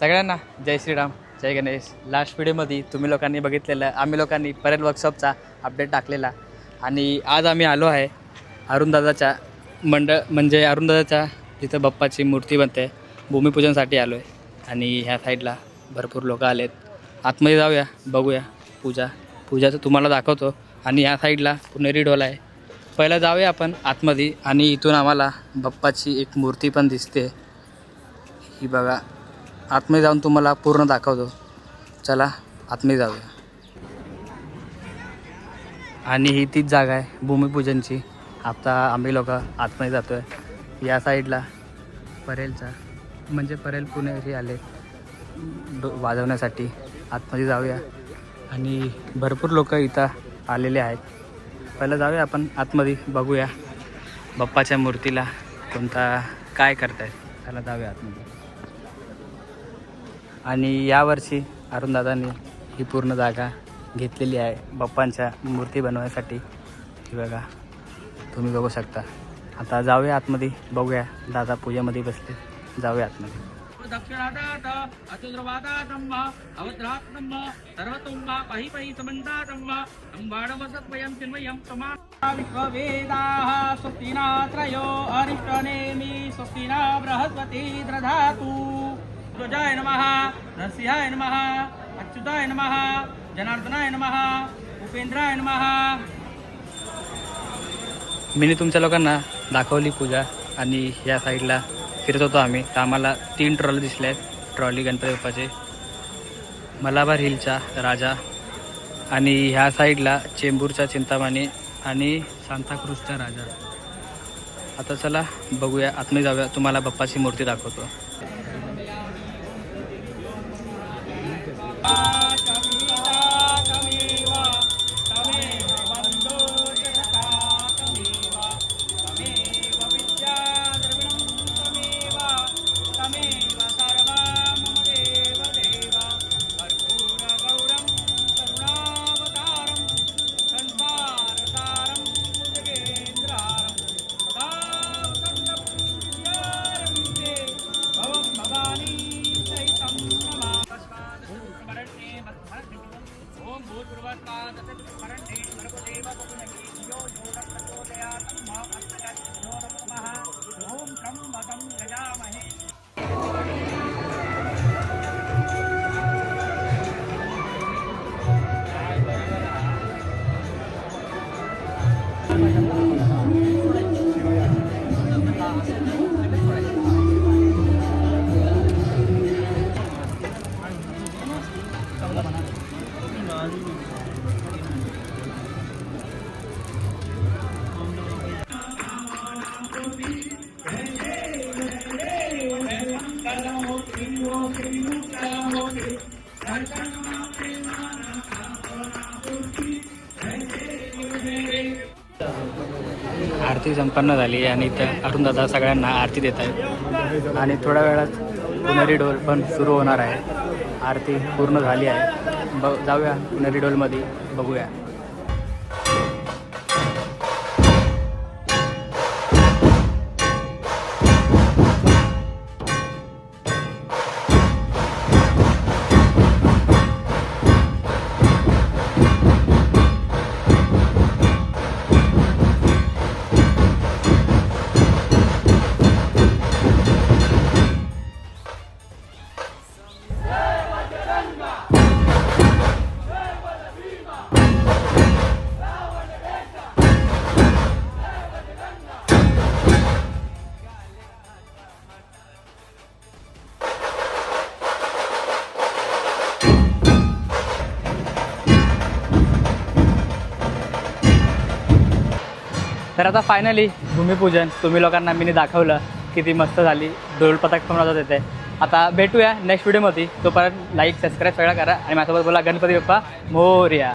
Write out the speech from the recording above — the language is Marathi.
सगळ्यांना जय श्रीराम, जय गणेश. लास्ट व्हिडिओमध्ये तुम्ही लोकांनी बघितलेलं आम्ही लोकांनी परेल वर्कशॉपचा अपडेट टाकलेला आणि आज आम्ही आलो आहे अरुणदादाच्या म्हणजे अरुणदादाच्या तिथं बाप्पाची मूर्ती बनते भूमिपूजनसाठी आलो आहे आणि ह्या साईडला भरपूर लोक आलेत. आतमध्ये जाऊया, बघूया पूजाचं तुम्हाला दाखवतो. आणि ह्या साईडला पुणेरी ढोल आहे. पहिलं जाऊया आपण आतमध्ये आणि इथून आम्हाला बाप्पाची एक मूर्ती पण दिसते. ही बघा, आतमध्ये जाऊन तुम्हाला पूर्ण दाखवतो. चला आतमध्ये जाऊया. आणि ही तीच जागा आहे भूमिपूजनची. आता आम्ही लोक आतमध्ये जातो आहे. या साईडला परेलचा म्हणजे परेल पुणेरी आले वाजवण्यासाठी. आतमध्ये जाऊया आणि भरपूर लोक इथं आलेले आहेत. पहिलं जाऊया आपण आतमध्ये, बघूया बाप्पाच्या मूर्तीला काय करतायत. त्याला जाऊया आतमध्ये. आणि यावर्षी अरुणदादांनी ही पूर्ण जागा घेतलेली आहे बाप्पांच्या मूर्ती बनवण्यासाठी. ही बघा, तुम्ही बघू शकता. आता जाऊया आतमध्ये, बघूया दादा पूजेमध्ये बसले. जाऊया आतमध्ये. दक्षिणादात अचुद्रवादातम्म अवद्रात्तम्म सर्वतुम्मा पाहि पाहि समन्तातम्म अंबाडवसत्वयं चिन्मयं समा विश्ववेदाः स्वस्तिनात्रयो अरिष्टनेमि स्वस्तिना बृहस्पति दधातु. ध्वजाय नमः, नरसिंहाय नमः, अच्युताय नमः, जनार्दनाय नमः, उपेंद्राय नमः. मी तुमच्या लोकांना दाखवली पूजा आणि या साईडला फिरत होतो आम्ही. तर आम्हाला 3 ट्रॉली दिसल्या आहेत. ट्रॉली गणपती बाप्पाचे, मलाबार हिलचा राजा आणि ह्या साईडला चेंबूरचा चिंतामणी आणि सांताक्रूजचा राजा. आता चला बघूया, आतमध्ये जाऊया, तुम्हाला बाप्पाची मूर्ती दाखवतो. आरती संपन्न झाली आणि इथं अरुणदादा सगळ्यांना आरती देत आहेत. आणि थोड्या वेळात पुणेरी ढोल पण सुरू होणार आहे. आरती पूर्ण झाली आहे. जाऊया पुणेरी ढोलमध्ये, बघूया. तर आता फायनली भूमिपूजन तुम्ही लोकांना मी दाखवलं, किती मस्त झाली. ढोल पथक पण वाजवत येते. आता भेटूया नेक्स्ट व्हिडिओमध्ये. तोपर्यंत लाईक सबस्क्राईब सगळं करा आणि माझ्यासोबत बोला गणपती बाप्पा मोरया.